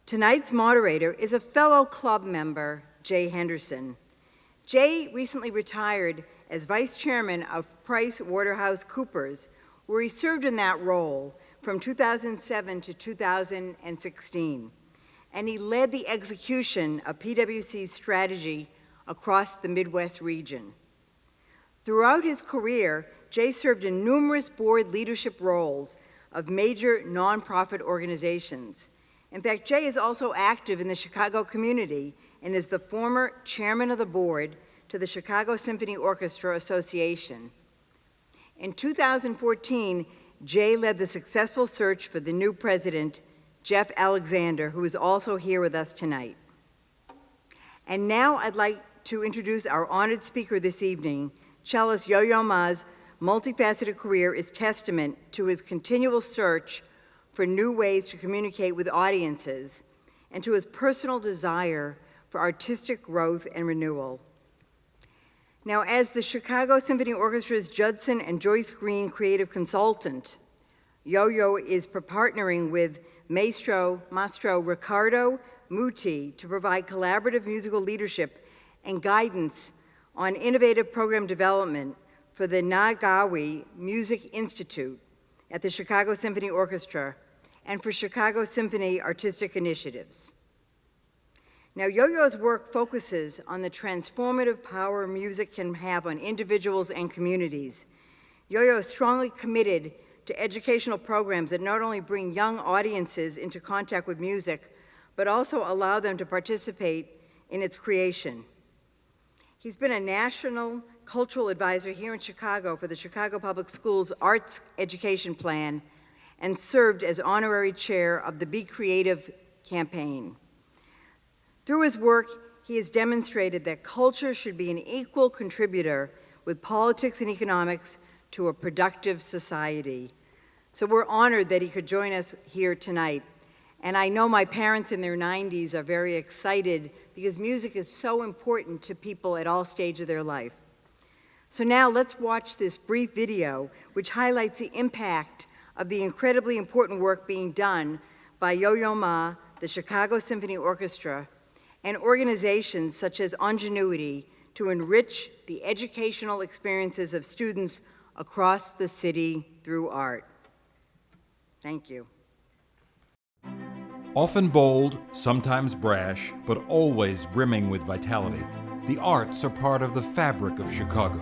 Tonight's moderator is a fellow club member, Jay Henderson. Jay recently retired as vice chairman of PricewaterhouseCoopers, where he served in that role from 2007 to 2016. And he led the execution of PwC's strategy across the Midwest region. Throughout his career, Jay served in numerous board leadership roles of major nonprofit organizations. In fact, Jay is also active in the Chicago community and is the former chairman of the board to the Chicago Symphony Orchestra Association. In 2014, Jay led the successful search for the new president, Jeff Alexander, who is also here with us tonight. And now I'd like to introduce our honored speaker this evening. Cellist Yo-Yo Ma's multifaceted career is testament to his continual search for new ways to communicate with audiences and to his personal desire for artistic growth and renewal. Now, as the Chicago Symphony Orchestra's Judson and Joyce Green creative consultant, Yo-Yo is partnering with Maestro Riccardo Muti to provide collaborative musical leadership and guidance on innovative program development for the Nagawi Music Institute at the Chicago Symphony Orchestra and for Chicago Symphony Artistic Initiatives. Now, Yo-Yo's work focuses on the transformative power music can have on individuals and communities. Yo-Yo is strongly committed to educational programs that not only bring young audiences into contact with music, but also allow them to participate in its creation. He's been a national cultural advisor here in Chicago for the Chicago Public Schools Arts Education Plan and served as honorary chair of the Be Creative campaign. Through his work, he has demonstrated that culture should be an equal contributor with politics and economics to a productive society. So we're honored that he could join us here tonight. And I know my parents in their 90s are very excited because music is so important to people at all stages of their life. So now let's watch this brief video which highlights the impact of the incredibly important work being done by Yo-Yo Ma, the Chicago Symphony Orchestra, and organizations such as Ingenuity to enrich the educational experiences of students across the city through art. Thank you. Often bold, sometimes brash, but always brimming with vitality, the arts are part of the fabric of Chicago.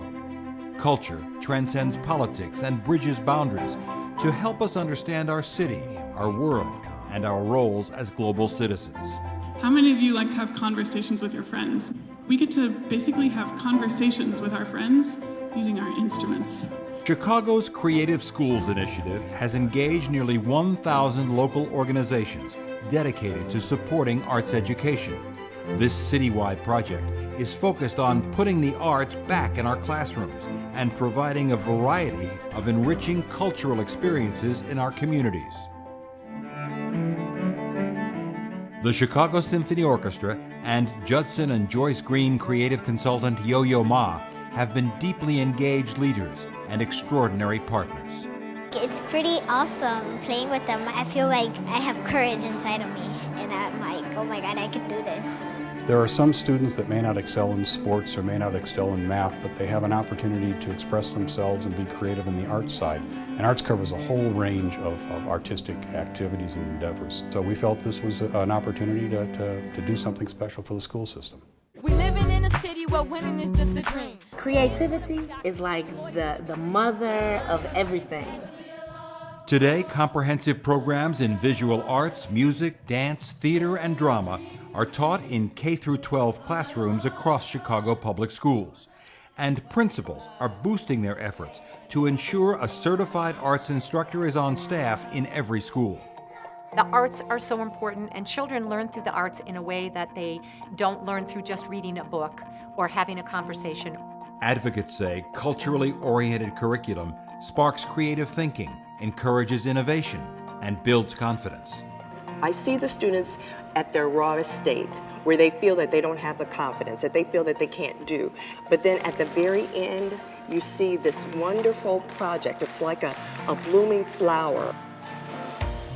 Culture transcends politics and bridges boundaries to help us understand our city, our world, and our roles as global citizens. How many of you like to have conversations with your friends? We get to basically have conversations with our friends using our instruments. Chicago's Creative Schools Initiative has engaged nearly 1,000 local organizations dedicated to supporting arts education. This citywide project is focused on putting the arts back in our classrooms and providing a variety of enriching cultural experiences in our communities. The Chicago Symphony Orchestra and Judson and Joyce Green creative consultant Yo-Yo Ma have been deeply engaged leaders and extraordinary partners. It's pretty awesome playing with them. I feel like I have courage inside of me, and I'm like, oh my God, I can do this. There are some students that may not excel in sports or may not excel in math, but they have an opportunity to express themselves and be creative in the arts side. And arts covers a whole range of artistic activities and endeavors. So we felt this was an opportunity to do something special for the school system. We living in a city where winning is just a dream. Creativity is like the mother of everything. Today, comprehensive programs in visual arts, music, dance, theater, and drama are taught in K-12 classrooms across Chicago public schools. And principals are boosting their efforts to ensure a certified arts instructor is on staff in every school. The arts are so important, and children learn through the arts in a way that they don't learn through just reading a book or having a conversation. Advocates say culturally oriented curriculum sparks creative thinking, encourages innovation, and builds confidence. I see the students at their rawest state, where they feel that they don't have the confidence, that they feel that they can't do. But then at the very end, you see this wonderful project. It's like a blooming flower.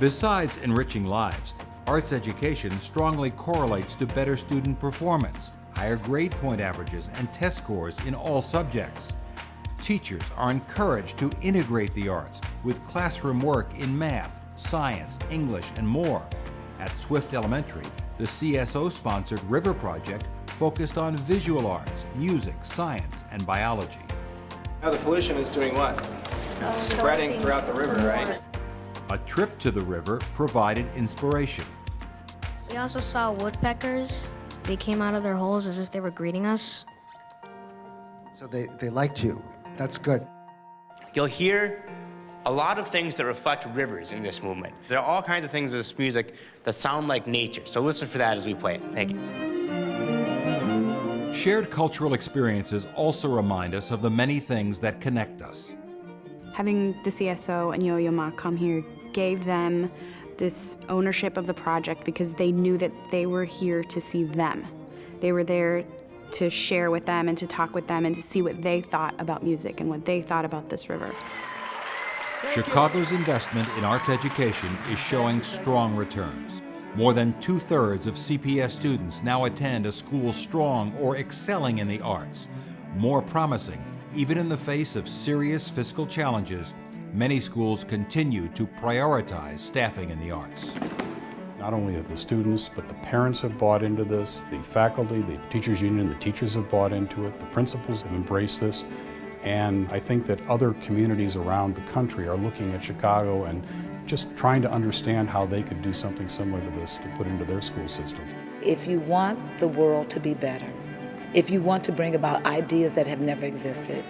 Besides enriching lives, Arts education strongly correlates to better student performance, higher grade point averages, and test scores in all subjects. Teachers are encouraged to integrate the arts with classroom work in math, science, English, and more. At Swift Elementary, the CSO-sponsored River Project focused on visual arts, music, science, and biology. Now the pollution is doing what? Spreading throughout the river, right? A trip to the river provided inspiration. We also saw woodpeckers. They came out of their holes as if they were greeting us. So they liked you. That's good. You'll hear a lot of things that reflect rivers in this movement. There are all kinds of things in this music that sound like nature, so listen for that as we play it. Thank you. Shared cultural experiences also remind us of the many things that connect us. Having the CSO and Yo-Yo Ma come here gave them this ownership of the project because they knew that they were here to see them. They were there to share with them and to talk with them and to see what they thought about music and what they thought about this river. Chicago's investment in arts education is showing strong returns. More than 2/3 of CPS students now attend a school strong or excelling in the arts. More promising, even in the face of serious fiscal challenges, many schools continue to prioritize staffing in the arts. Not only have the students, but the parents have bought into this, the faculty, the teachers union, the teachers have bought into it, the principals have embraced this, and I think that other communities around the country are looking at Chicago and just trying to understand how they could do something similar to this to put into their school system. If you want the world to be better, if you want to bring about ideas that have never existed,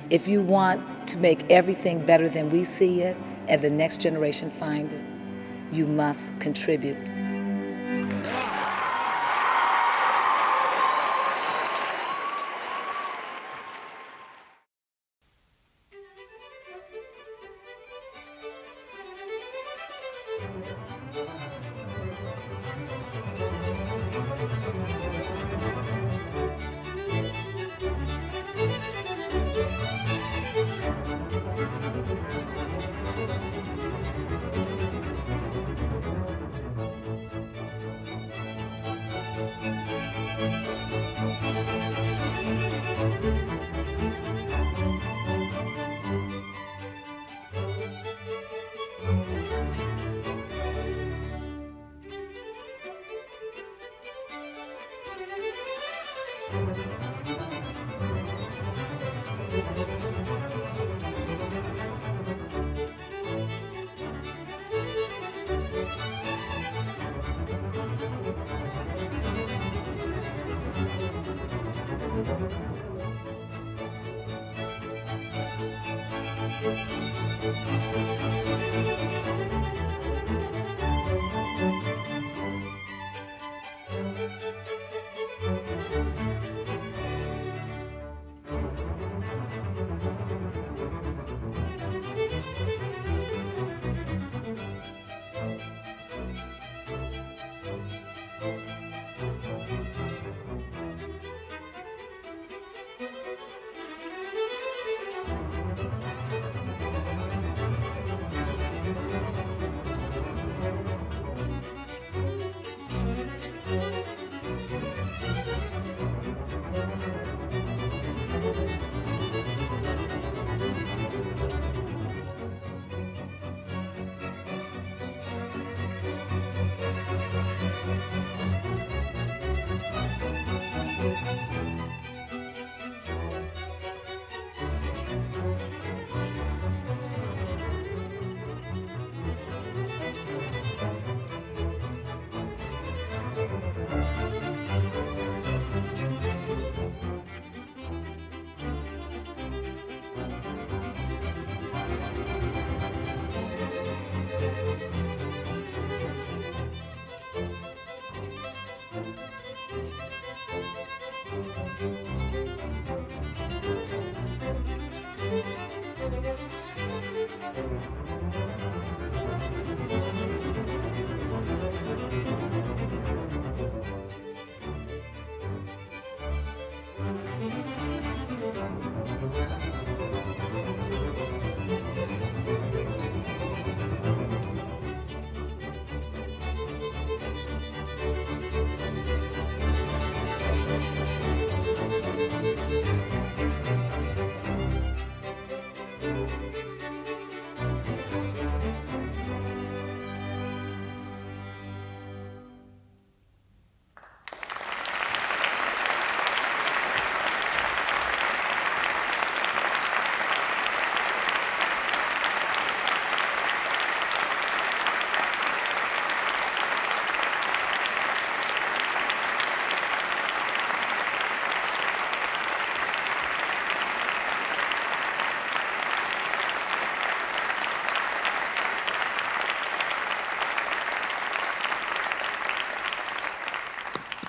if you want to make everything better than we see it and the next generation find it, you must contribute.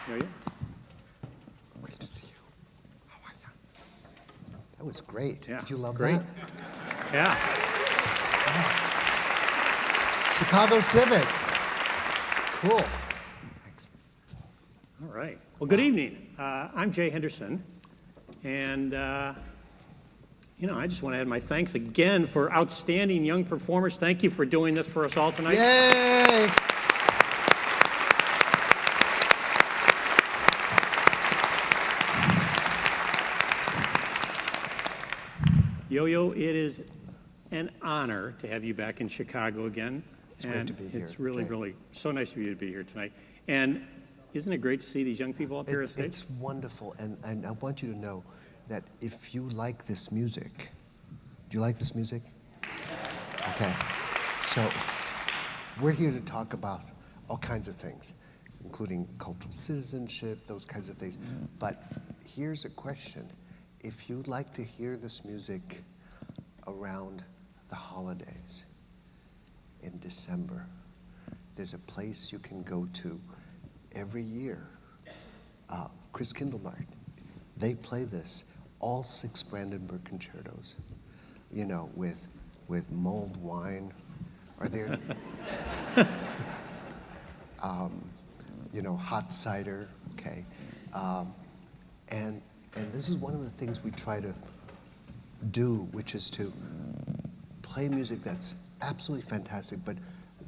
Yo-Yo. Great to see you. How are you? That was great. Yeah, Did you love great. that? Yeah. Yes. Chicago Civic. Cool. All right. Well, good evening. I'm Jay Henderson, and you know, I just want to add my thanks again for outstanding young performers. Thank you for doing this for us all tonight. Yay! Yo-Yo, it is an honor to have you back in Chicago again. It's great to be here. It's really, really so nice of you to be here tonight. And isn't it great to see these young people up here at stage? It's wonderful, and I want you to know that if you like this music, do you like this music? Okay, so we're here to talk about all kinds of things, including cultural citizenship, those kinds of things. But here's a question. If you'd like to hear this music around the holidays in December, there's a place you can go to every year. Chris Kindelmark, they play this, all 6 Brandenburg concertos, you know, with mulled wine. Are there, you know, hot cider, okay. And this is one of the things we try to do, which is to play music that's absolutely fantastic, but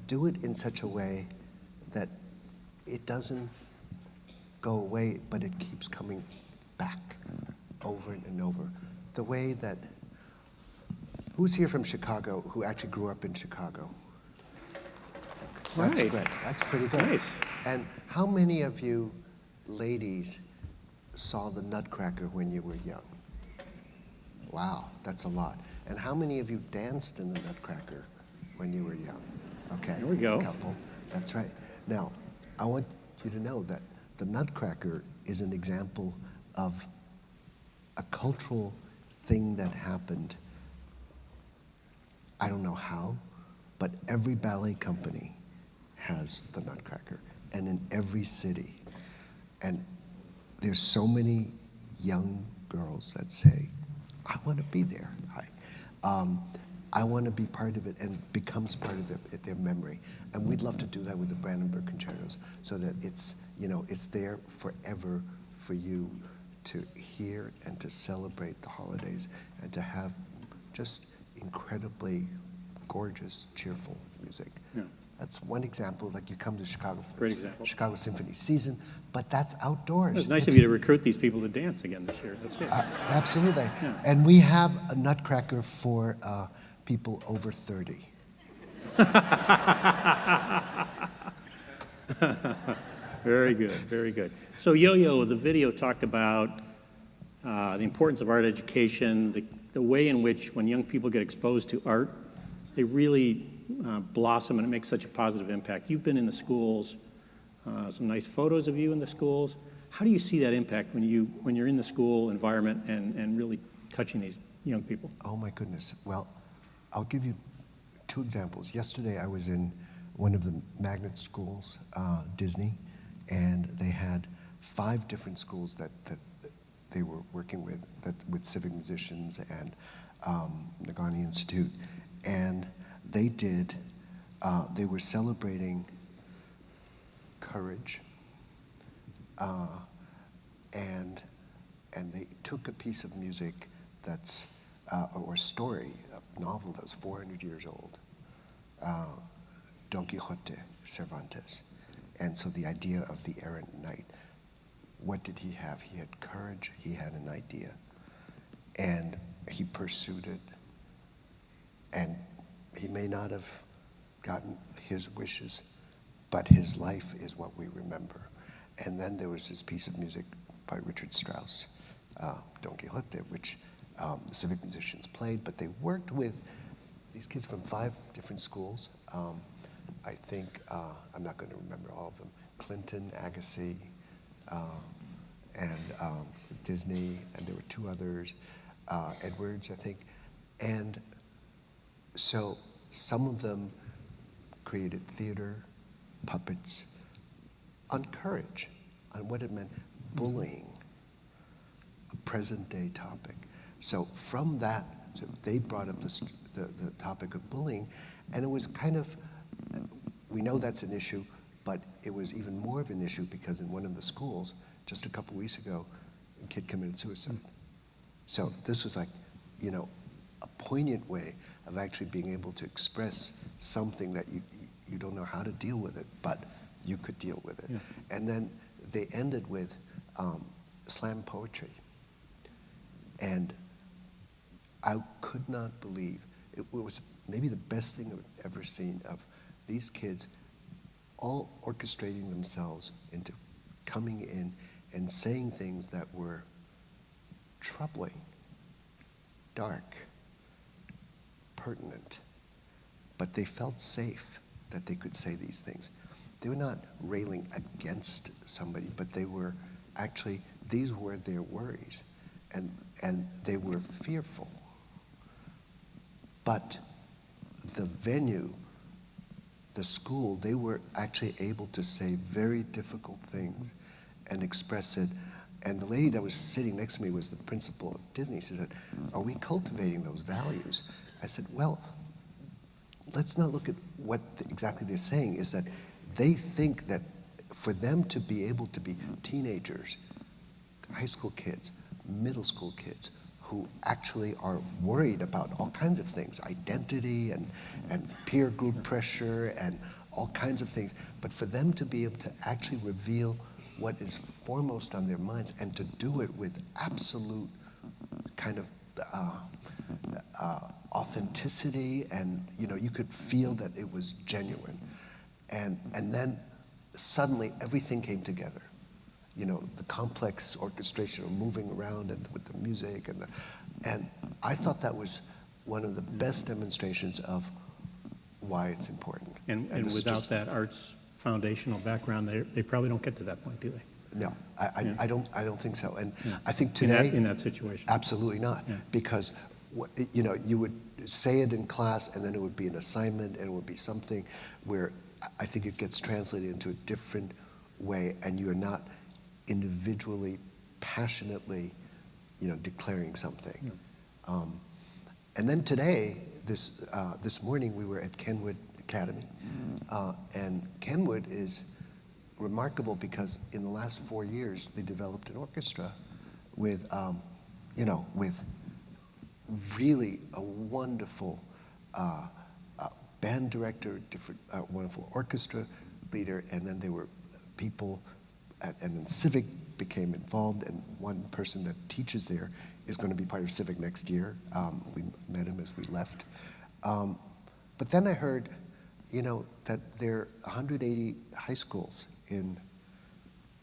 do it in such a way that it doesn't go away, but it keeps coming back over and over. The way that, who's here from Chicago who actually grew up in Chicago? That's Right. great, that's pretty good. Nice. And how many of you ladies saw the Nutcracker when you were young? Wow, that's a lot. And how many of you danced in the Nutcracker when you were young? Okay, There we go. a couple, that's right. Now, I want you to know that the Nutcracker is an example of a cultural thing that happened. I don't know how, but every ballet company has the Nutcracker, and in every city. And there's so many young girls that say, I want to be there. I want to be part of it, and becomes part of their memory. And we'd love to do that with the Brandenburg concertos, so that it's, you know, it's there forever for you to hear and to celebrate the holidays and to have just incredibly gorgeous, cheerful music. Yeah. That's one example. Like, you come to Chicago for Great the example. Chicago Symphony season, but that's outdoors. It's nice of you to recruit these people to dance again this year. That's good. Absolutely. Yeah. And we have a Nutcracker for people over 30. Very good, very good. So Yo-Yo, the video talked about the importance of art education, the way in which when young people get exposed to art, they really blossom and it makes such a positive impact. You've been in the schools, some nice photos of you in the schools. How do you see that impact when you're in the school environment and really touching these young people? Oh my goodness. Well, I'll give you 2 examples. Yesterday I was in one of the magnet schools, Disney, and they had 5 different schools that they were working with civic musicians and Nagani Institute. And they were celebrating courage, and they took a piece of music that's, or a story, a novel that's 400 years old, Don Quixote, Cervantes. And so the idea of the errant knight, what did he have? He had courage, he had an idea, and he pursued it, and he may not have gotten his wishes, but his life is what we remember. And then there was this piece of music by Richard Strauss, Don Quixote, which the civic musicians played, but they worked with these kids from 5 different schools. I think, I'm not going to remember all of them, Clinton, Agassiz, and Disney, and there were 2 others, Edwards, I think. And so some of them created theater, puppets, on courage, on what it meant, bullying, a present-day topic. So from that, so they brought up the topic of bullying, and it was kind of, we know that's an issue, but it was even more of an issue because in one of the schools, just a couple weeks ago, a kid committed suicide. So this was like, you know, a poignant way of actually being able to express something that you don't know how to deal with it, but you could deal with it. Yeah. And then they ended with slam poetry. And I could not believe, it was maybe the best thing I've ever seen of these kids all orchestrating themselves into coming in and saying things that were troubling, dark, pertinent, but they felt safe that they could say these things. They were not railing against somebody, but they were actually, these were their worries, and they were fearful. But the venue, the school, they were actually able to say very difficult things and express it. And the lady that was sitting next to me was the principal of Disney. She said, "Are we cultivating those values?" I said, "Well, let's not look at what exactly they're saying, is that they think that for them to be able to be teenagers, high school kids, middle school kids, who actually are worried about all kinds of things, identity and peer group pressure and all kinds of things, but for them to be able to actually reveal what is foremost on their minds and to do it with absolute kind of authenticity, and you know, you could feel that it was genuine. And then suddenly everything came together. You know, the complex orchestration of moving around and with the music and I thought that was one of the best demonstrations of why it's important. And without that arts foundational background, they probably don't get to that point, do they? No, I don't think so. And I think today in that situation, absolutely not, because you know, you would say it in class and then it would be an assignment and it would be something where I think it gets translated into a different way, and you're not individually, passionately, you know, declaring something. And then today, this morning, we were at Kenwood Academy, and Kenwood is remarkable because in the last 4 years, they developed an orchestra with, you know, with really a wonderful band director, different wonderful orchestra leader, and then there were people. And then Civic became involved, and one person that teaches there is going to be part of Civic next year. We met him as we left. But then I heard, you know, that there are 180 high schools in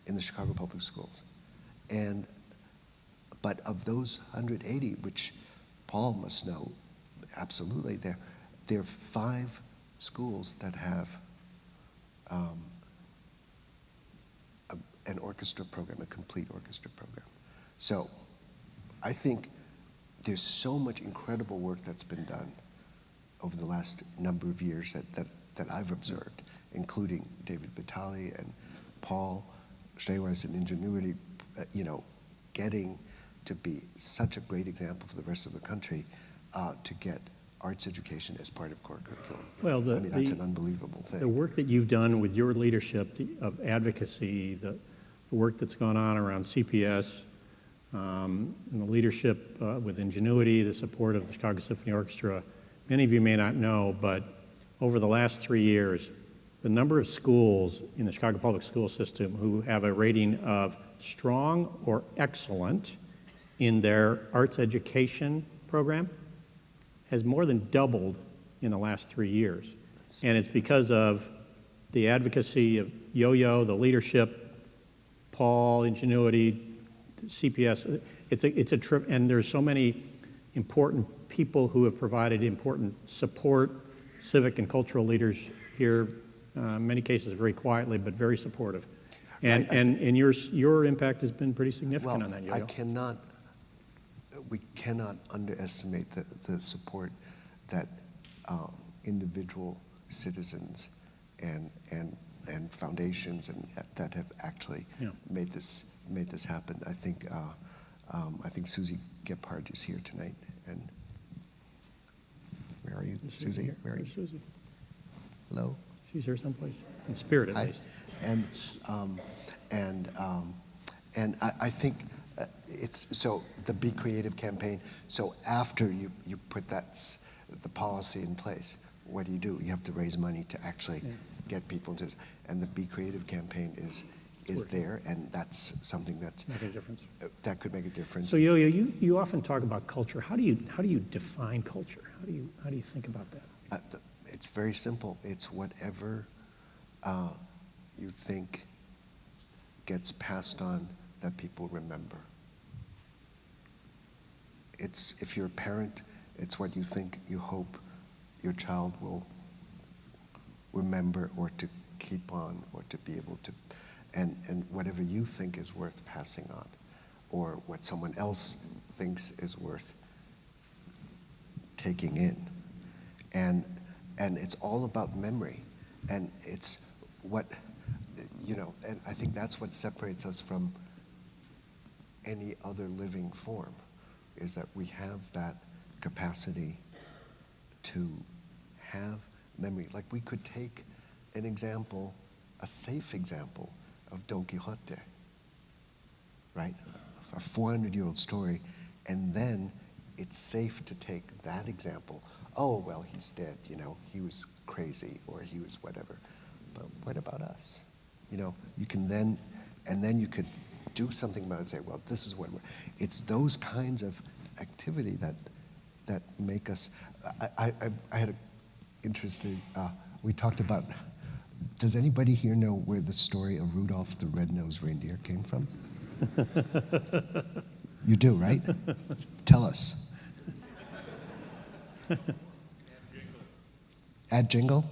the Chicago Public Schools. But of those 180, which Paul must know, absolutely, there are 5 schools that have an orchestra program, a complete orchestra program. So I think there's so much incredible work that's been done over the last number of years that I've observed, including David Vitale and Paul Strayweis and Ingenuity, you know, getting to be such a great example for the rest of the country to get arts education as part of core curriculum. Well, I mean, that's an unbelievable thing. The work that you've done with your leadership of advocacy, the work that's gone on around CPS, and the leadership with Ingenuity, the support of the Chicago Symphony Orchestra. Many of you may not know, but over the last 3 years, the number of schools in the Chicago Public School System who have a rating of strong or excellent in their arts education program has more than doubled in the last 3 years. And it's because of the advocacy of Yo-Yo, the leadership, Paul, Ingenuity, CPS. It's a trip, and there's so many important people who have provided important support, civic and cultural leaders here, in many cases very quietly, but very supportive. And your impact has been pretty significant on that, Yo-Yo. We cannot underestimate the support that individual citizens and and foundations and that have actually made this happen. I think Susie Gephardt is here tonight, and where are you, Susie? Where are you? Susie. Hello. She's here someplace, in spirit at least. And I think it's so the Be Creative campaign. So after you put the policy in place, what do? You have to raise money to actually get people to, and the Be Creative campaign is there, and that's something that's make a difference. That could make a difference. So Yo-Yo, you often talk about culture. How do you define culture? How do you think about that? It's very simple. It's whatever you think gets passed on that people remember. It's, if you're a parent, it's what you think, you hope your child will remember or to keep on or to be able to, and whatever you think is worth passing on, or what someone else thinks is worth taking in. And it's all about memory. And it's what, and I think that's what separates us from any other living form, is that we have that capacity to have memory. Like we could take an example, a safe example of Don Quixote, right? A 400-year-old story, and then it's safe to take that example. Oh, well, he's dead, he was crazy, or he was whatever. But what about us? You can then, and then you could do something about it and say, well, this is what it's those kinds of activity that make us, I had an interesting, we talked about, does anybody here know where the story of Rudolph the Red-Nosed Reindeer came from? You do, right? Tell us. Add jingle?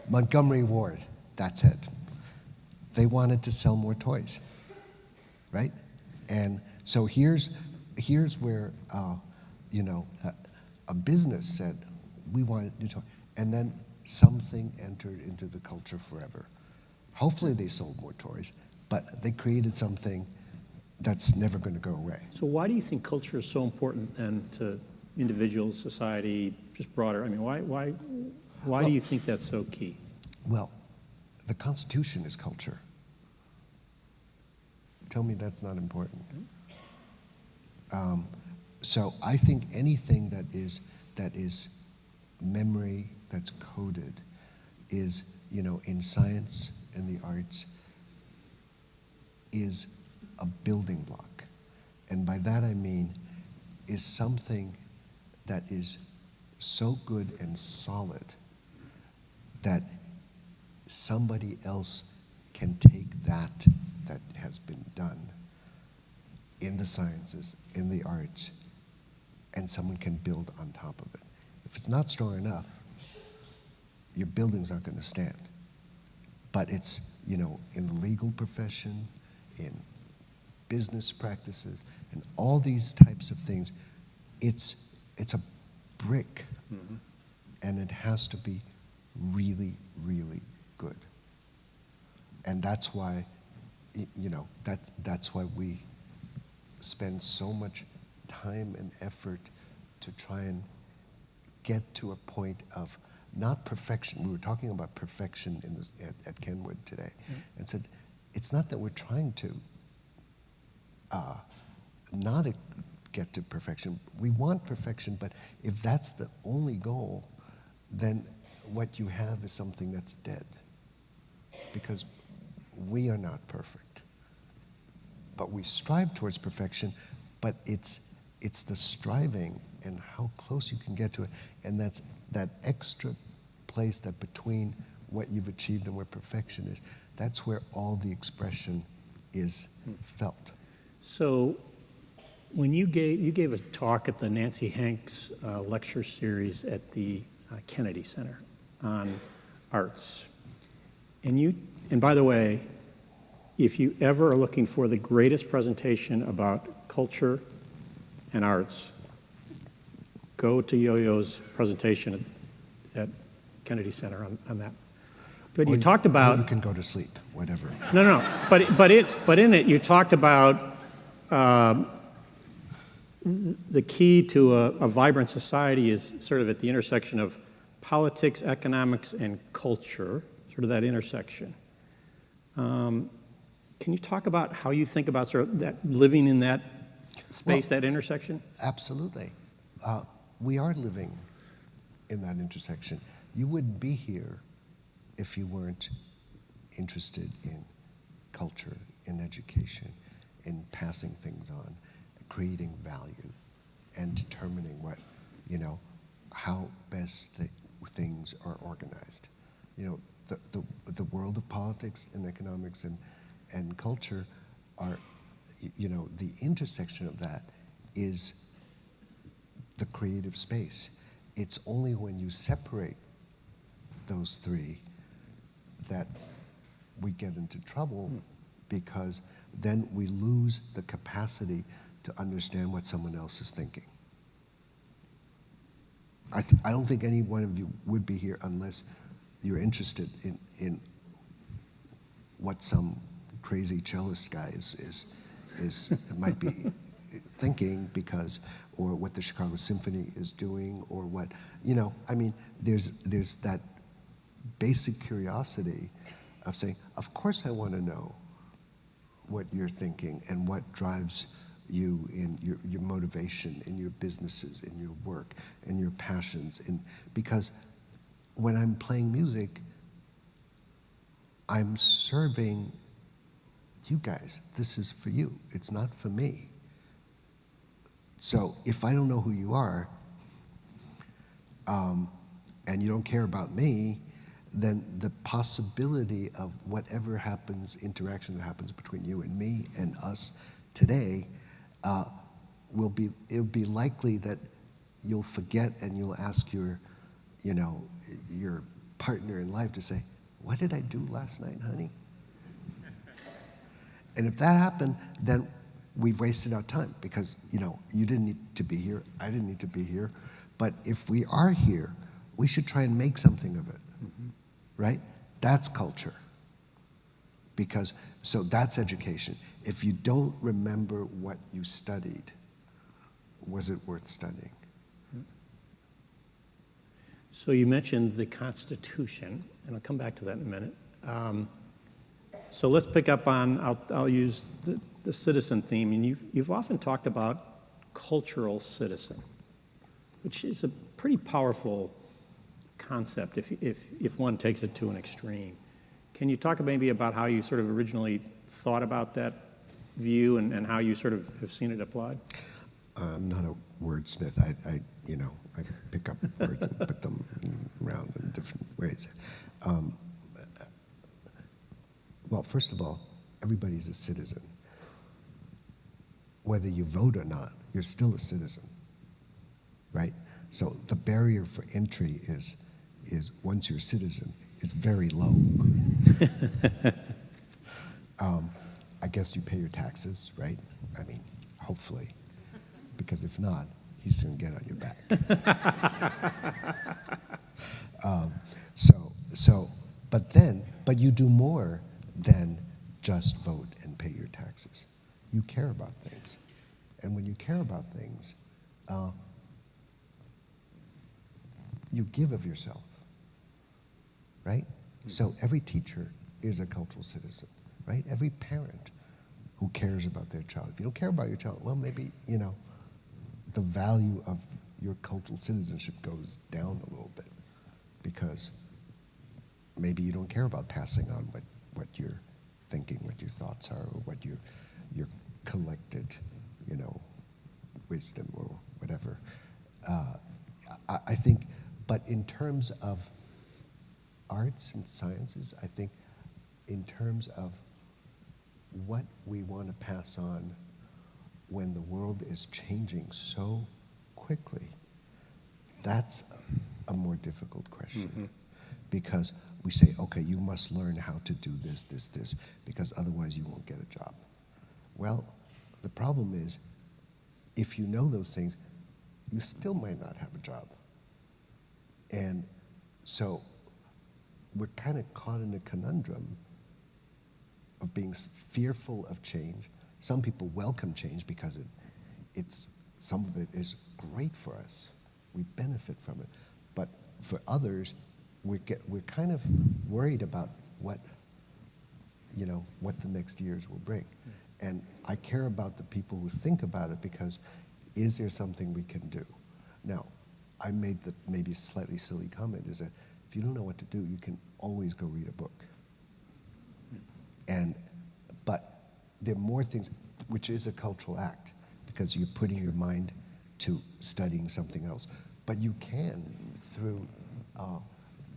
Montgomery Ward, that's it. They wanted to sell more toys, right? And so here's where, a business said, we want new toys. And then something entered into the culture forever. Hopefully they sold more toys, but they created something that's never going to go away. So why do you think culture is so important then to individuals, society, just broader? I mean, why do you think that's so key? Well, the Constitution is culture. Tell me that's not important. So I think anything that is memory that's coded is, in science and the arts, is a building block. And by that I mean is something that is so good and solid that somebody else can take that has been done in the sciences, in the arts, and someone can build on top of it. If it's not strong enough, your building's not going to stand. But it's, in the legal profession, in business practices, and all these types of things, it's a brick, and it has to be really, really good. And that's why, that's why we spend so much time and effort to try and get to a point of not perfection. We were talking about perfection at Kenwood today, and said it's not that we're trying to not get to perfection. We want perfection, but if that's the only goal, then what you have is something that's dead, because we are not perfect. But we strive towards perfection, but it's the striving and how close you can get to it, and that's that extra place that between what you've achieved and where perfection is, that's where all the expression is felt. So when you gave a talk at the Nancy Hanks lecture series at the Kennedy Center on arts, and by the way, if you ever are looking for the greatest presentation about culture and arts, go to Yo-Yo's presentation at Kennedy Center on that. But you Or talked or about... you can go to sleep, whatever. No. But in it, you talked about the key to a vibrant society is sort of at the intersection of politics, economics, and culture, sort of that intersection. Can you talk about how you think about sort of that living in that space, that intersection? Absolutely. We are living in that intersection. You wouldn't be here if you weren't interested in culture, in education, in passing things on, creating value, and determining what, how best things are organized. The world of politics and economics and culture are, the intersection of that is the creative space. It's only when you separate those three that we get into trouble, because then we lose the capacity to understand what someone else is thinking. I don't think any one of you would be here unless you're interested in what some crazy cellist guy might be thinking, or what the Chicago Symphony is doing, or what, there's that basic curiosity of saying, of course I want to know what you're thinking and what drives you in your motivation, in your businesses, in your work, in your passions. Because when I'm playing music, I'm serving you guys. This is for you. It's not for me. So if I don't know who you are, and you don't care about me, then the possibility of whatever interaction that happens between you and me and us today, it'll be likely that you'll forget and you'll ask your partner in life to say, what did I do last night, honey? And if that happened, then we've wasted our time, because, you didn't need to be here, I didn't need to be here. But if we are here, we should try and make something of it, right? That's culture. So that's education. If you don't remember what you studied, was it worth studying? So you mentioned the Constitution, and I'll come back to that in a minute. So let's pick up on, I'll use the citizen theme, and you've often talked about cultural citizen, which is a pretty powerful concept if one takes it to an extreme. Can you talk maybe about how you sort of originally thought about that view and how you sort of have seen it applied? I'm not a wordsmith. I pick up words and put them around in different ways. Well, first of all, everybody's a citizen. Whether you vote or not, you're still a citizen, right? So the barrier for entry is once you're a citizen, is very low. I guess you pay your taxes, right? I mean, hopefully, because if not, he's gonna get on your back. But you do more than just vote and pay your taxes. You care about things. And when you care about things, you give of yourself, right? So every teacher is a cultural citizen, right? Every parent who cares about their child. If you don't care about your child, well, maybe, the value of your cultural citizenship goes down a little bit, because maybe you don't care about passing on what you're thinking, what your thoughts are, or what your collected, wisdom or whatever. I think, but in terms of arts and sciences, I think in terms of what we want to pass on when the world is changing so quickly, that's a more difficult question. Mm-hmm. Because we say, okay, you must learn how to do this, because otherwise you won't get a job. Well, the problem is, if you know those things, you still might not have a job. And so we're kind of caught in a conundrum of being fearful of change. Some people welcome change because some of it is great for us. We benefit from it. But for others, we're kind of worried about what the next years will bring. And I care about the people who think about it because is there something we can do? Now, I made the maybe slightly silly comment is that if you don't know what to do, you can always go read a book. But there are more things, which is a cultural act, because you're putting your mind to studying something else. But you can, through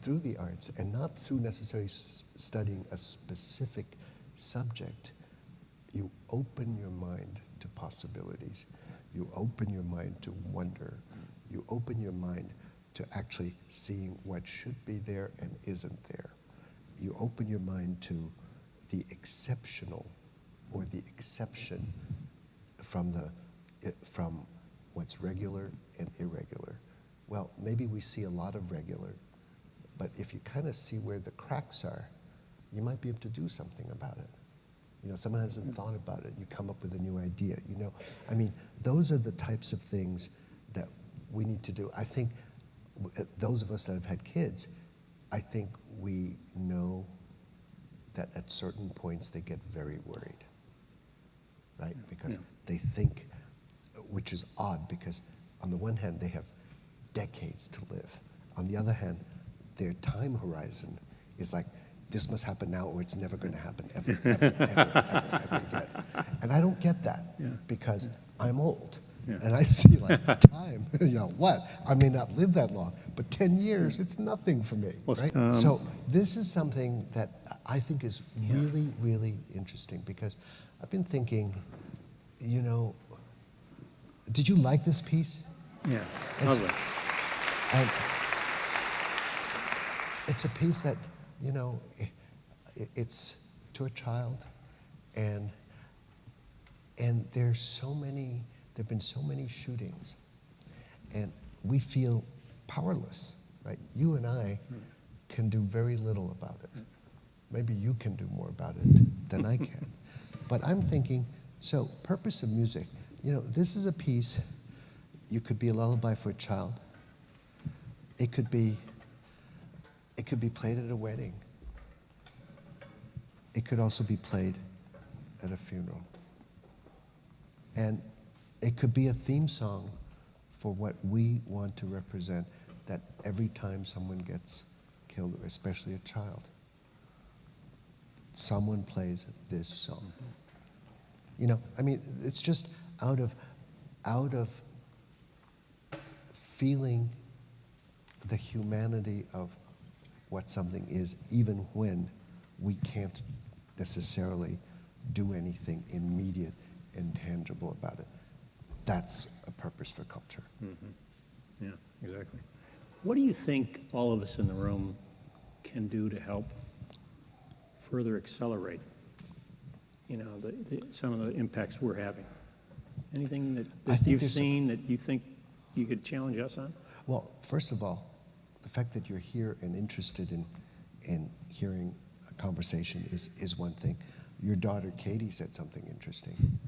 the arts, and not through necessarily studying a specific subject, you open your mind to possibilities. You open your mind to wonder. You open your mind to actually seeing what should be there and isn't there. You open your mind to the exceptional or the exception from what's regular and irregular. Well, maybe we see a lot of regular, but if you kind of see where the cracks are, you might be able to do something about it. Someone hasn't thought about it, you come up with a new idea. Those are the types of things that we need to do. I think those of us that have had kids, I think we know that at certain points they get very worried, right? Because they think, which is odd, because on the one hand they have decades to live. On the other hand, their time horizon is like, this must happen now or it's never going to happen ever again. And I don't get that because I'm old. And I see time, what? I may not live that long, but 10 years, it's nothing for me, right? So this is something that I think is really, really interesting because I've been thinking, did you like this piece? Yeah, lovely. And it's a piece that, it's to a child, and there's there've been so many shootings, and we feel powerless, right? You and I can do very little about it. Maybe you can do more about it than I can. But I'm thinking, so purpose of music, this is a piece, you could be a lullaby for a child. It could be played at a wedding. It could also be played at a funeral. And it could be a theme song for what we want to represent, that every time someone gets killed, especially a child, someone plays this song. It's just out of feeling the humanity of what something is, even when we can't necessarily do anything immediate and tangible about it. That's a purpose for culture. Mm-hmm. Yeah, exactly. What do you think all of us in the room can do to help further accelerate, some of the impacts we're having? Anything that you've seen that you think you could challenge us on? Well, first of all, the fact that you're here and interested in hearing a conversation is one thing. Your daughter Katie said something interesting.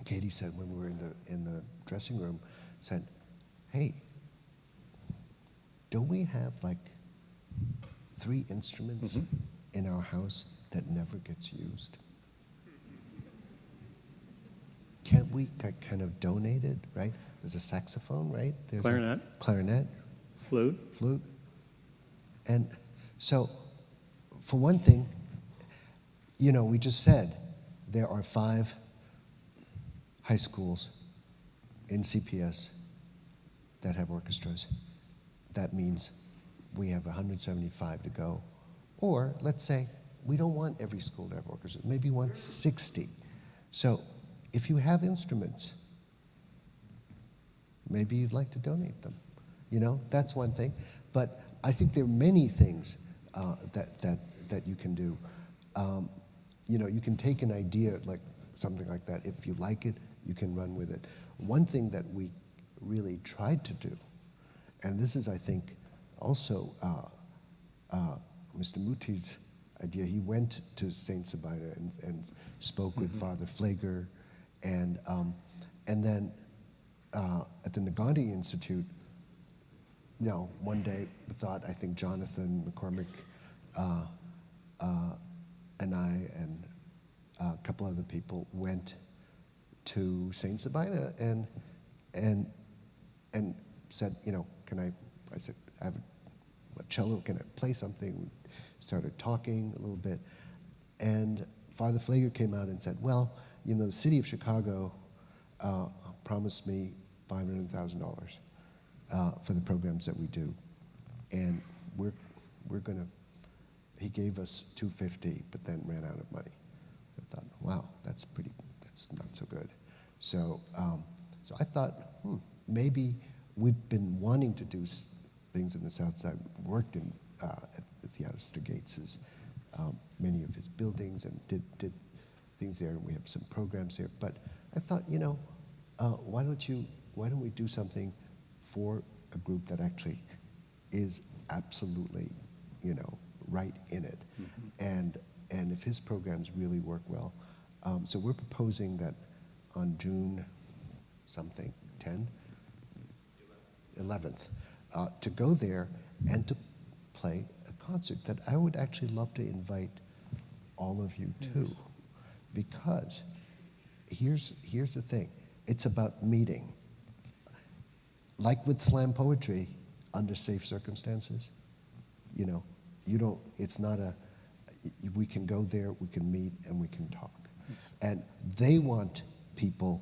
Katie said when we were in the dressing room, said, "Hey, don't we have like 3 instruments in our house that never gets used? Can't we kind of donate it, right? There's a saxophone, right? There's clarinet. Clarinet. Flute. And so, for one thing, we just said there are 5 high schools in CPS that have orchestras. That means we have 175 to go. Or let's say we don't want every school to have orchestras. Maybe we want 60. So if you have instruments, maybe you'd like to donate them. That's one thing. But I think there are many things that you can do. You can take an idea like something like that. If you like it, you can run with it. One thing that we really tried to do, and this is, I think, also Mr. Muti's idea. He went to Saint Sabina and spoke with Father Flager, and then at the Nagandi Institute, one day we thought, I think Jonathan McCormick and I and a couple other people went to Saint Sabina and said, I said, I have a cello, can I play something? We started talking a little bit, and Father Flager came out and said, well, the city of Chicago promised me $500,000 for the programs that we do, and we're gonna. He gave us $250, but then ran out of money. I thought, wow, that's not so good. So I thought, maybe we've been wanting to do things in the South Side. Worked at the Theater Gates's many of his buildings and did things there, and we have some programs there. But I thought, why don't we do something for a group that actually is absolutely, right in it, and if his programs really work well, so we're proposing that on June 11th, to go there and to play a concert that I would actually love to invite all of you to, because here's the thing, it's about meeting. Like with slam poetry, under safe circumstances, it's not we can go there, we can meet, and we can talk. And they want people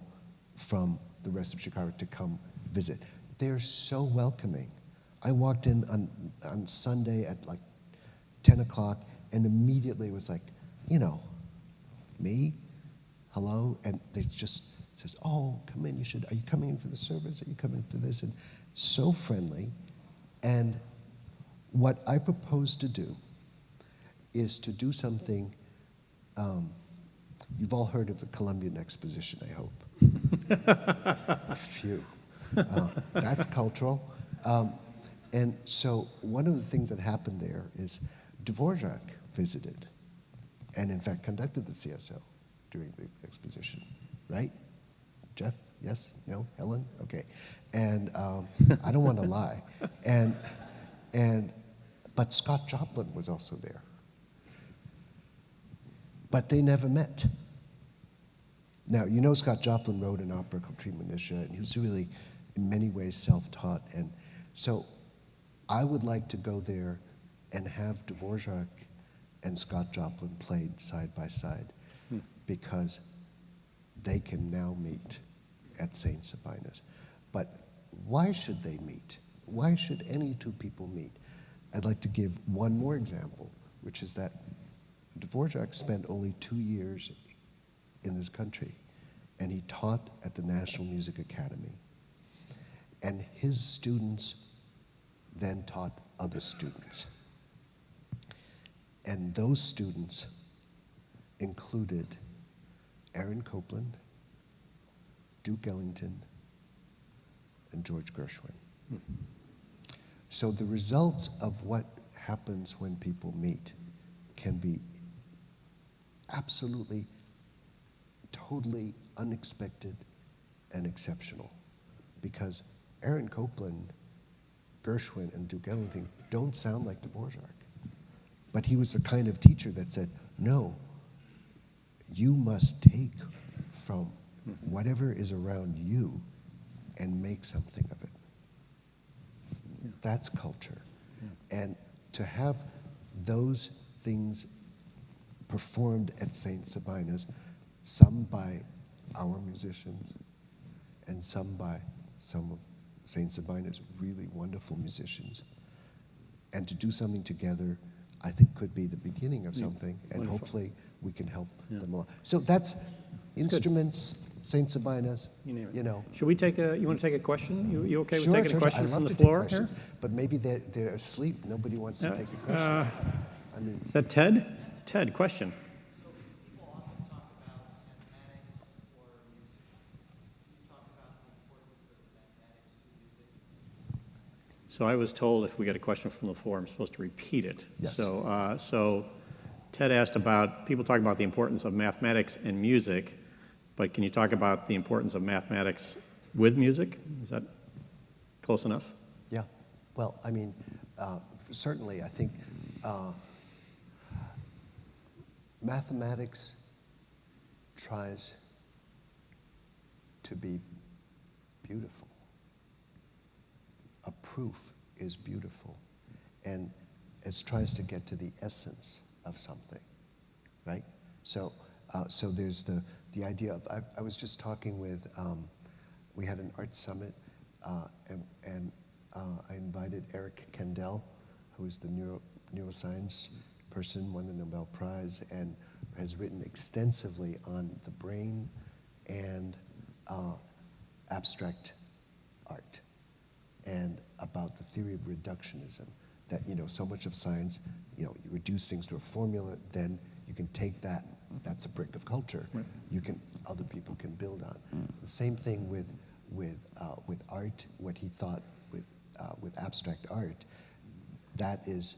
from the rest of Chicago to come visit. They're so welcoming. I walked in on Sunday at like 10 o'clock, and immediately was like, me? Hello? And they just says, oh, come in, are you coming in for the service? Are you coming for this? And so friendly. And what I propose to do is to do something, you've all heard of the Columbian Exposition, I hope. Phew. That's cultural. And so one of the things that happened there is Dvorak visited and in fact conducted the CSO during the exposition, right? Jeff? Yes? No? Helen? Okay. And I don't want to lie. But Scott Joplin was also there. But they never met. Now, Scott Joplin wrote an opera called Treemonisha, and he was really, in many ways, self-taught. And so I would like to go there and have Dvorak and Scott Joplin played side by side, because they can now meet at St. Sabina's. But why should they meet? Why should any two people meet? I'd like to give one more example, which is that Dvorak spent only 2 years in this country, and he taught at the National Music Academy. And his students then taught other students. And those students included Aaron Copland, Duke Ellington, and George Gershwin. So the results of what happens when people meet can be absolutely, totally unexpected and exceptional, because Aaron Copland, Gershwin, and Duke Ellington don't sound like Dvorak. But he was the kind of teacher that said, no, you must take from whatever is around you and make something of it. That's culture. And to have those things performed at St. Sabina's, some by our musicians and some by some of St. Sabina's really wonderful musicians, and to do something together, I think could be the beginning of something, and Wonderful. Hopefully we can help them along. So that's instruments, St. Sabina's, Should we you want to take a question? You okay with Sure, taking sure, a question I love from the to floor take questions, but maybe they're asleep. Nobody wants to take a question. I mean, Is that Ted? Ted, question. So I was told if we get a question from the floor, I'm supposed to repeat it. Yes. So Ted asked about, people talk about the importance of mathematics and music, but can you talk about the importance of mathematics with music? Is that close enough? Yeah. Well, I mean, certainly I think mathematics tries to be beautiful. A proof is beautiful, and it tries to get to the essence of something, right? So there's the idea of, I was just talking with, we had an art summit, and I invited Eric Handel, who is the neuroscience person, won the Nobel Prize, and has written extensively on the brain and abstract art, and about the theory of reductionism, that, so much of science, you reduce things to a formula, then you can take that, that's a brick of culture, other people can build on. The same thing with art, what he thought with abstract art, that is,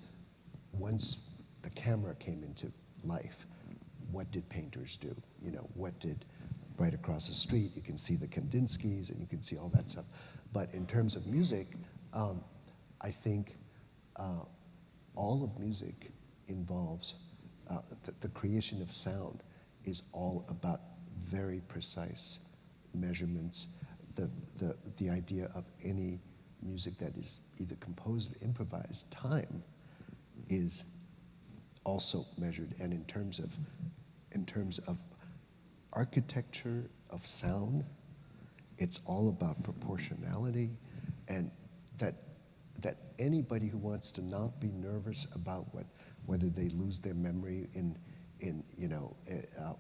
once the camera came into life, what did painters do? What did, right across the street, you can see the Kandinskys and you can see all that stuff. But in terms of music, I think all of music involves, the creation of sound is all about very precise measurements. The idea of any music that is either composed or improvised, time is also measured. And in terms of architecture of sound, it's all about proportionality, and that anybody who wants to not be nervous about whether they lose their memory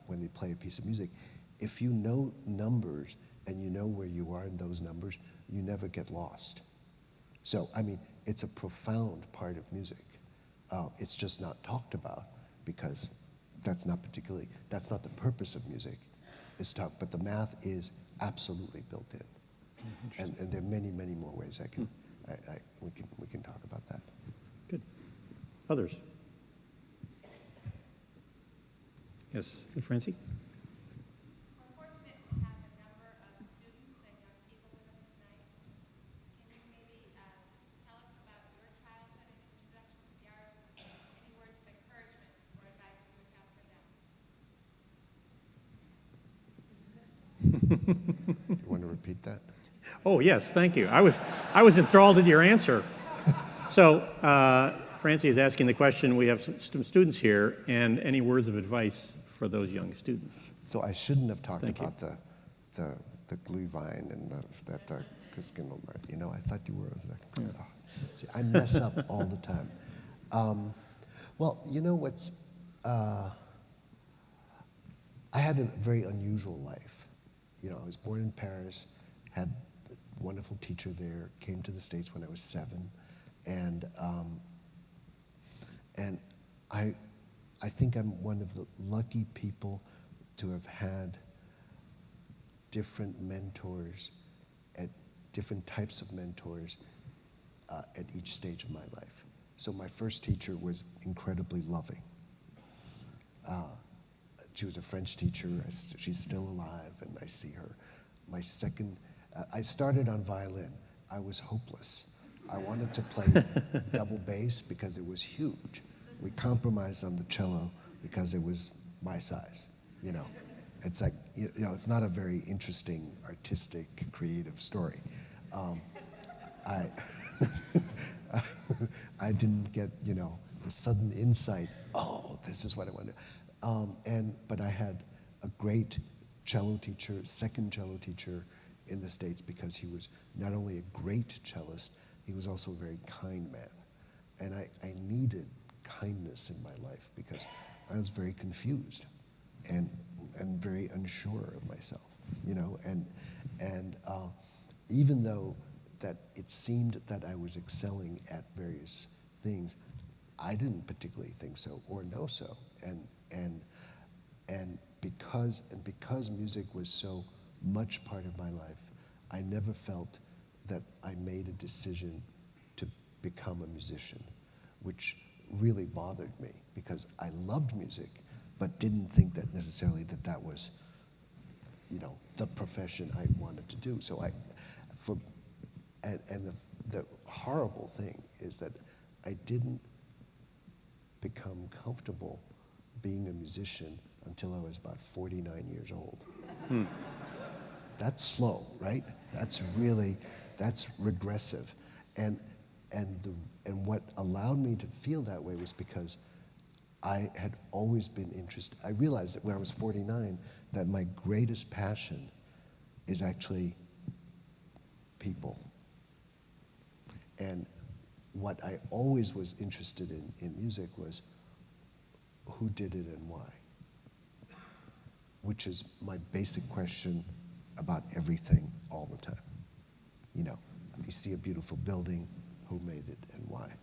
when they play a piece of music, if you know numbers and you know where you are in those numbers, you never get lost. So, I mean, it's a profound part of music. It's just not talked about because that's not the purpose of music. But the math is absolutely built in. And there are many, many more ways we can talk about that. Good. Others? Yes, Francie? You want to repeat that? Oh, yes, thank you. I was enthralled in your answer. So, Francie is asking the question, we have some students here, and any words of advice for those young students? So I shouldn't have talked about the Glühwein and the Christkindlmarkt. I thought you were. See, I mess up all the time. Well, what's... I had a very unusual life. I was born in Paris, had a wonderful teacher there, came to the States when I was 7, and I think I'm one of the lucky people to have had different mentors, different types of mentors at each stage of my life. So my first teacher was incredibly loving. She was a French teacher. She's still alive, and I see her. My second, I started on violin. I was hopeless. I wanted to play double bass because it was huge. We compromised on the cello because it was my size. It's like, it's not a very interesting, artistic, creative story. I didn't get, the sudden insight, oh, this is what I want to do. But I had a great cello teacher, second cello teacher in the States, because he was not only a great cellist, he was also a very kind man. And I needed kindness in my life because I was very confused and very unsure of myself, and even though that it seemed that I was excelling at various things, I didn't particularly think so or know so, and because music was so much part of my life, I never felt that I made a decision to become a musician, which really bothered me because I loved music, but didn't think that necessarily that was, the profession I wanted to do. So the horrible thing is that I didn't become comfortable being a musician until I was about 49 years old. That's slow, right? That's regressive. And what allowed me to feel that way was because I had always been interested. I realized that when I was 49 that my greatest passion is actually people. And what I always was interested in music was who did it and why, which is my basic question about everything all the time. You see a beautiful building, who made it and why?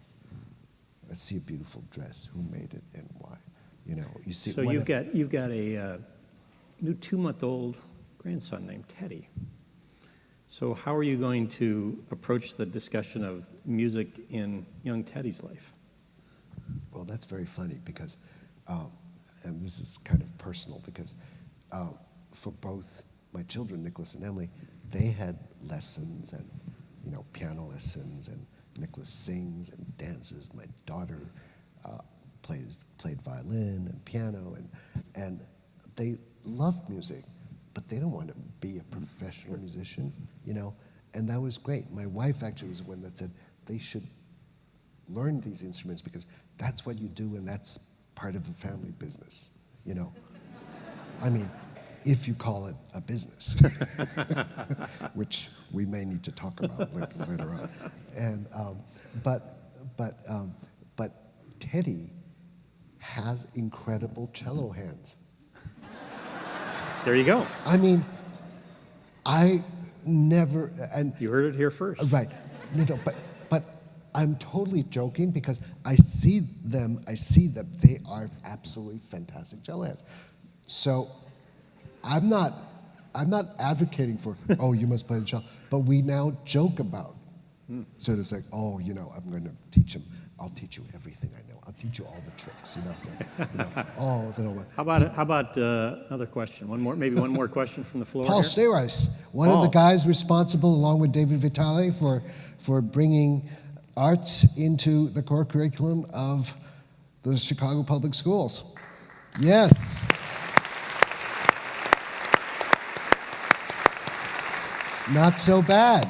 Let's see a beautiful dress, who made it and why? You see. So you've got a new 2-month-old grandson named Teddy. So how are you going to approach the discussion of music in young Teddy's life? Well, that's very funny because, and this is kind of personal because for both my children, Nicholas and Emily, they had lessons and, piano lessons, and Nicholas sings and dances. My daughter played violin and piano, and they loved music, but they don't want to be a professional musician, and that was great. My wife actually was the one that said they should learn these instruments because that's what you do and that's part of the family business, I mean, if you call it a business, which we may need to talk about later on. And but Teddy has incredible cello hands. There you go. I mean, I never, and you heard it here first. Right. But I'm totally joking because I see that they are absolutely fantastic cello hands. So I'm not advocating for, oh, you must play the cello, but we now joke about sort of like, oh, I'm going to teach him. I'll teach you everything I know. I'll teach you all the tricks. How about another question? Maybe one more question from the floor. Paul here? Steyrice, one of the guys responsible, along with David Vitale, for bringing arts into the core curriculum of the Chicago Public Schools. Yes. Not so bad.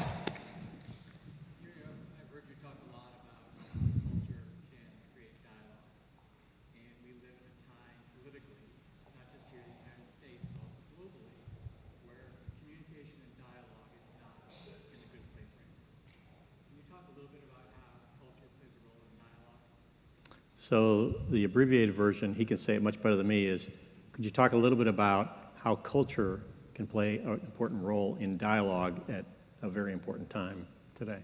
So the abbreviated version, he can say it much better than me, is could you talk a little bit about how culture can play an important role in dialogue at a very important time today?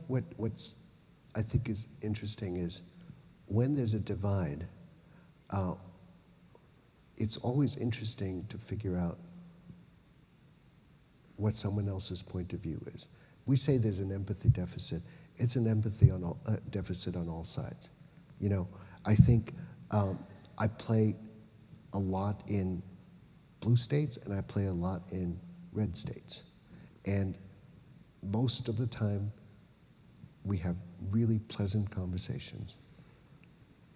What's I think is interesting is when there's a divide, it's always interesting to figure out what someone else's point of view is. We say there's an empathy deficit. It's an empathy deficit on all sides. I think I play a lot in blue states and I play a lot in red states. And most of the time, we have really pleasant conversations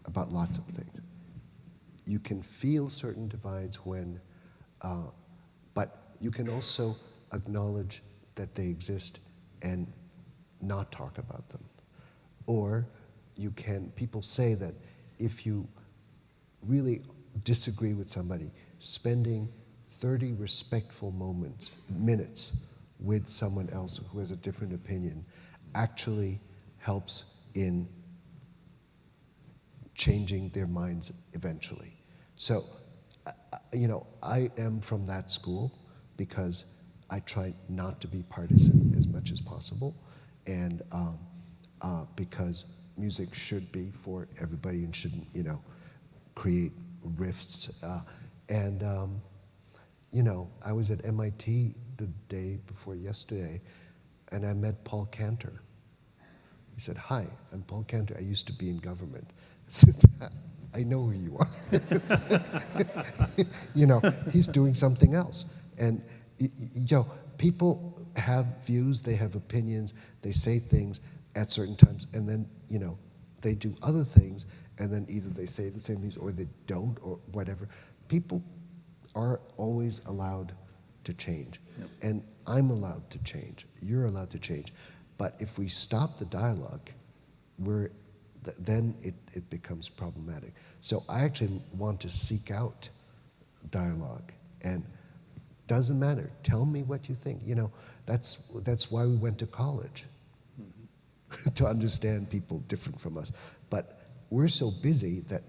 about lots of things. You can feel certain divides but you can also acknowledge that they exist and not talk about them. Or people say that if you really disagree with somebody, spending 30 respectful minutes with someone else who has a different opinion actually helps in changing their minds eventually. So, I am from that school because I try not to be partisan as much as possible, and because music should be for everybody and shouldn't, create rifts. I was at MIT the day before yesterday, and I met Paul Cantor, He said, "Hi, I'm Paul Cantor. I used to be in government." I said, "I know who you are." You know, he's doing something else. And, people have views, they have opinions, they say things at certain times, and then, they do other things, and then either they say the same things or they don't, or whatever. People are always allowed to change. Yep. And I'm allowed to change. You're allowed to change. But if we stop the dialogue, then it becomes problematic. So I actually want to seek out dialogue, and doesn't matter. Tell me what you think. That's why we went to college, to understand people different from us. But we're so busy that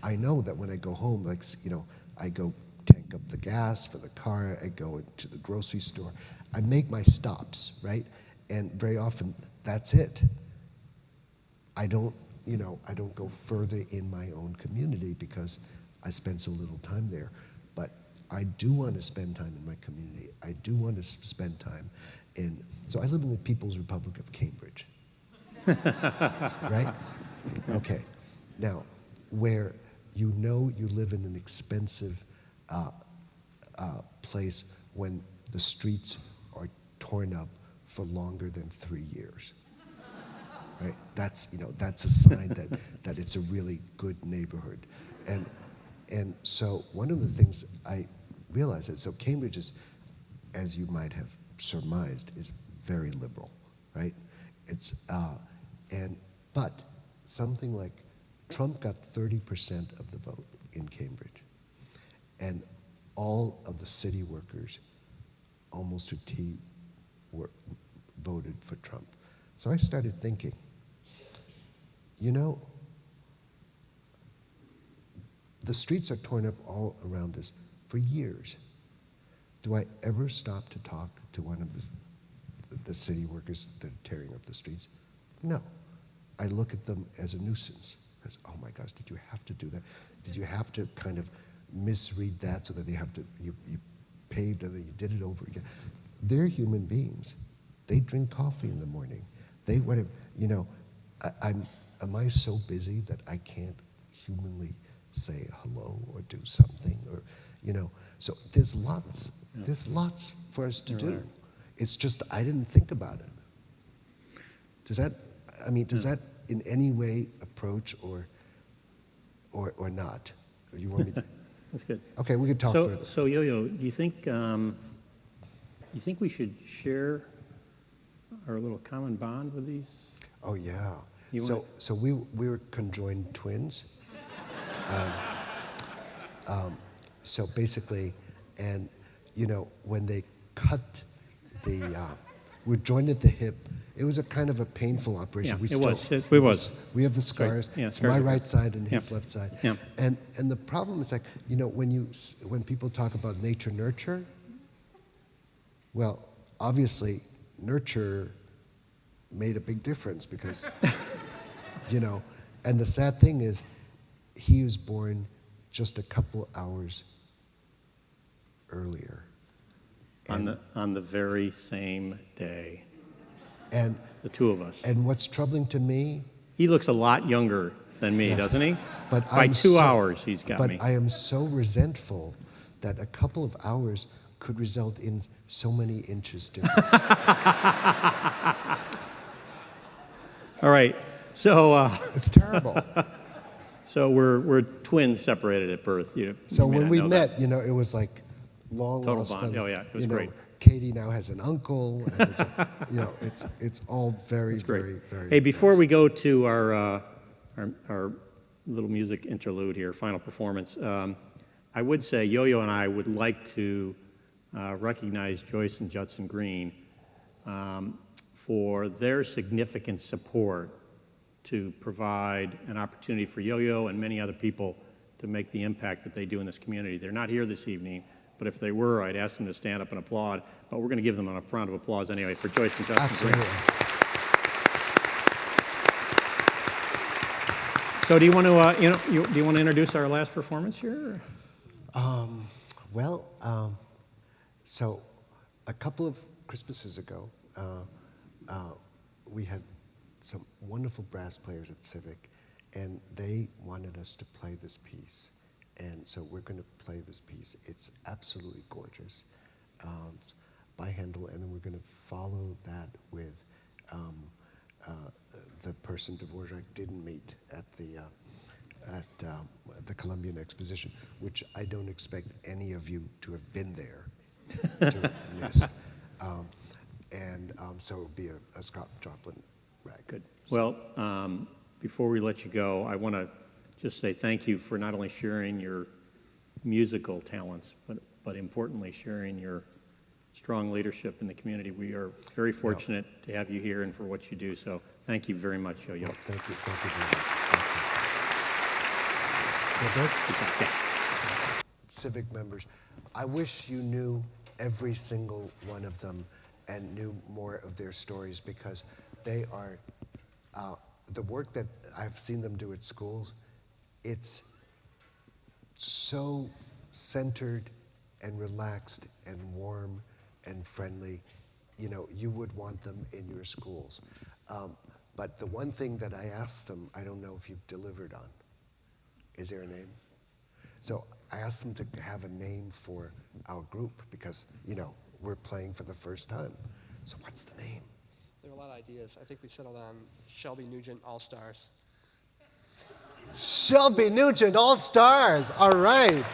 I know that when I go home, I go tank up the gas for the car. I go into the grocery store. I make my stops, right? And very often that's it. I don't go further in my own community because I spend so little time there. But I do want to spend time in my community. I do want to spend time so I live in the People's Republic of Cambridge. Right? Okay. Now, where you live in an expensive place when the streets are torn up for longer than 3 years. Right? That's a sign that it's a really good neighborhood. And so one of the things I realized is, so Cambridge is, as you might have surmised, is very liberal, right? But something like Trump got 30% of the vote in Cambridge, and all of the city workers, almost to T, voted for Trump. So I started thinking, the streets are torn up all around us for years. Do I ever stop to talk to one of the city workers that are tearing up the streets? No. I look at them as a nuisance. As, oh my gosh, did you have to do that? Did you have to kind of misread that so that you paved and then you did it over again? They're human beings. They drink coffee in the morning. Am I so busy that I can't humanly say hello or do something, or so there's lots for us to do. It's just I didn't think about it. Does that in any way approach or not? Or you want me to? That's good. Okay, we can talk further. So Yo-Yo, do you think we should share our little common bond with these? Oh yeah. So we were conjoined twins. So basically, and when they cut we're joined at the hip. It was a kind of a painful operation. Yeah, we have the scars. Right. Yeah, it's my right side and his left side. Yeah. And the problem is when people talk about nature nurture, well, obviously nurture made a big difference because and the sad thing is he was born just a couple hours earlier. On the very same day. And the two of us. And what's troubling to me, he looks a lot younger than me, doesn't he? But by 2 hours, he's got me. But I am so resentful that a couple of hours could result in so many inches difference. All right, so it's terrible. So we're twins separated at birth. So when we met, it was like long total lost bond. Oh yeah, it was great. Katie now has an uncle, and it's all very, very, very. Hey, before we go to our little music interlude here, final performance, I would say Yo-Yo and I would like to recognize Joyce and Judson Green for their significant support to provide an opportunity for Yo-Yo and many other people to make the impact that they do in this community. They're not here this evening, but if they were, I'd ask them to stand up and applaud. But we're going to give them a round of applause anyway for Joyce and Judson. Absolutely. So do you want to, do you want to introduce our last performance here? So a couple of Christmases ago, we had some wonderful brass players at Civic, and they wanted us to play this piece. And so we're going to play this piece. It's absolutely gorgeous, by Handel, and then we're going to follow that with the person Dvorak didn't meet at the Columbian Exposition, which I don't expect any of you to have been there to have missed. So it would be a Scott Joplin rag. Good. Well, before we let you go, I want to just say thank you for not only sharing your musical talents, but importantly, sharing your strong leadership in the community. We are very fortunate to have you here and for what you do. So thank you very much, Yo-Yo. Well, thank you very much. Thank you. Civic members, I wish you knew every single one of them and knew more of their stories, because they are, the work that I've seen them do at schools, it's so centered and relaxed and warm and friendly. You know, you would want them in your schools. But the one thing that I asked them, I don't know if you've delivered on. Is there a name? So I asked them to have a name for our group because, you know, we're playing for the first time. So what's the name? There are a lot of ideas. I think we settled on Shelby Nugent All-Stars. Shelby Nugent All-Stars. All right.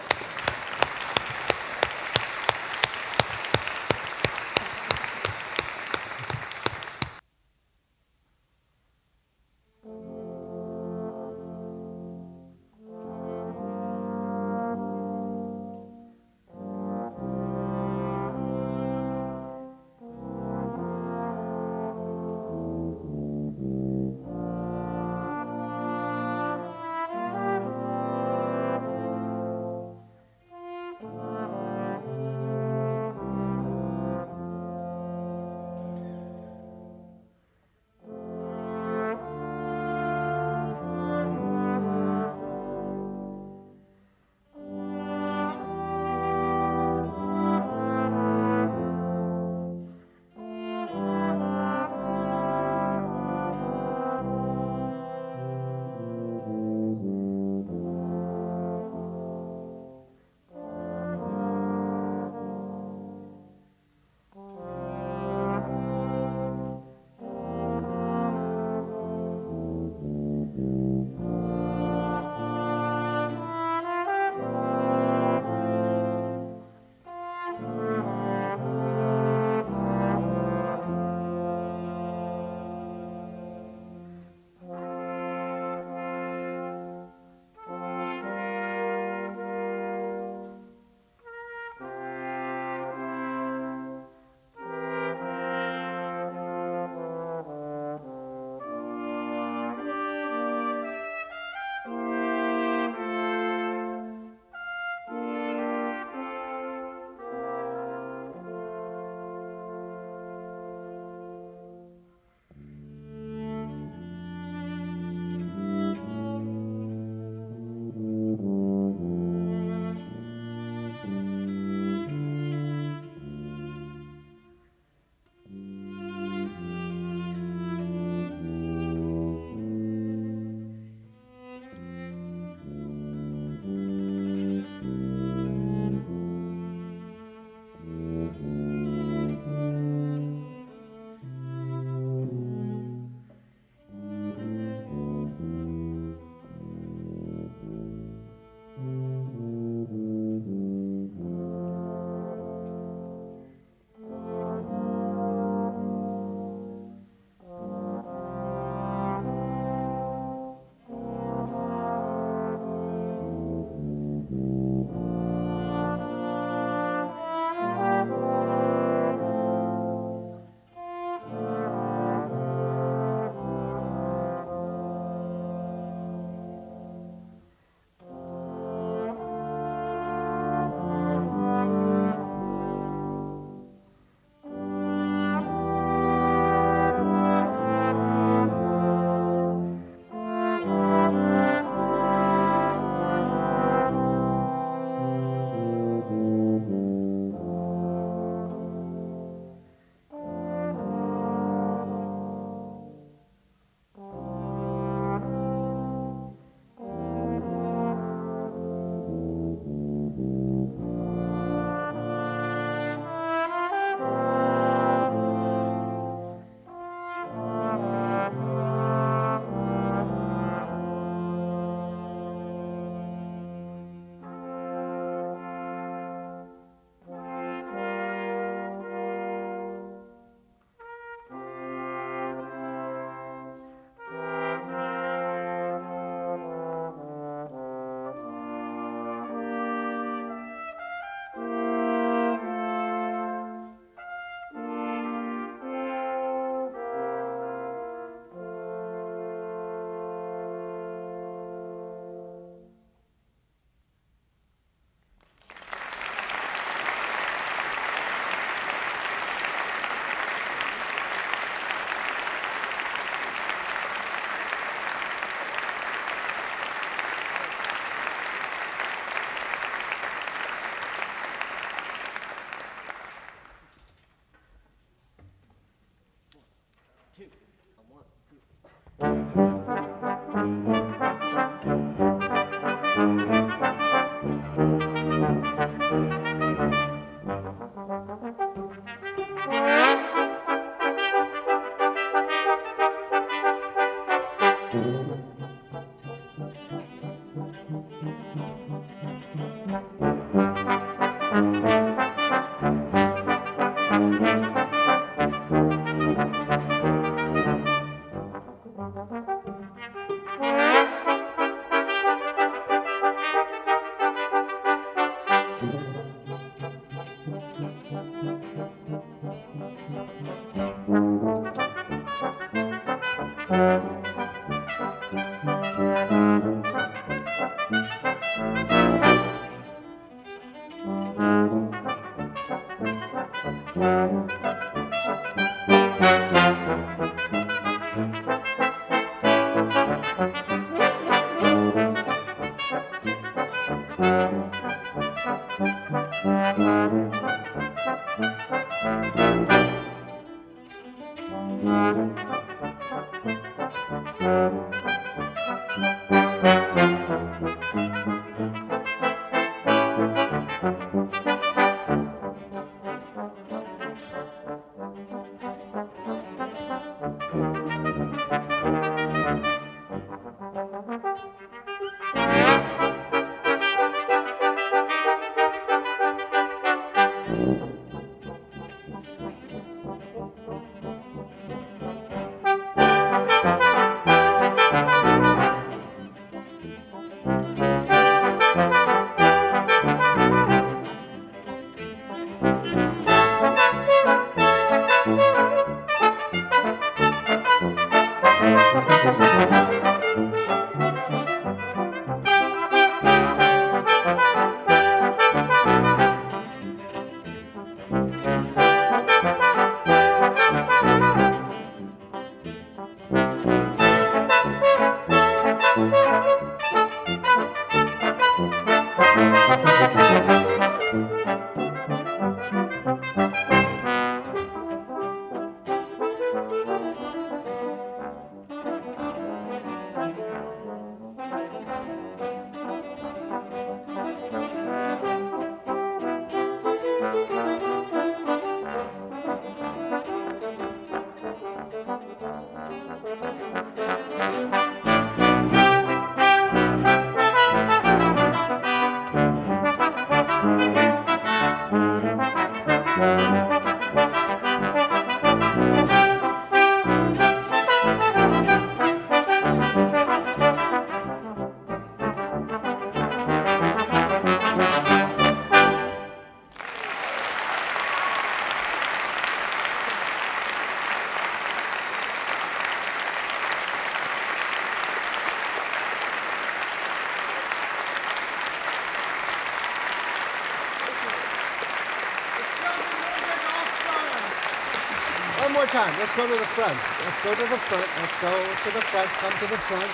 One more time. Let's go to the front. Let's go to the front. Let's go to the front. Come to the front.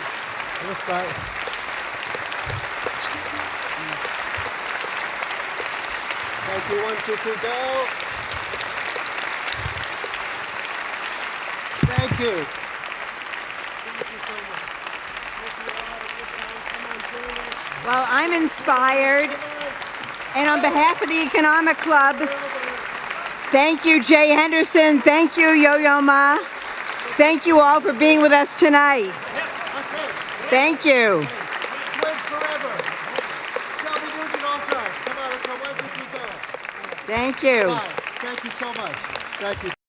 To the front. Thank you. 1, 2, 3, go. Thank you. Well, I'm inspired. And on behalf of the Economic Club, thank you, Jay Henderson. Thank you, Yo-Yo Ma. Thank you all for being with us tonight. Thank you. Thank you. Thank you so much. Thank you.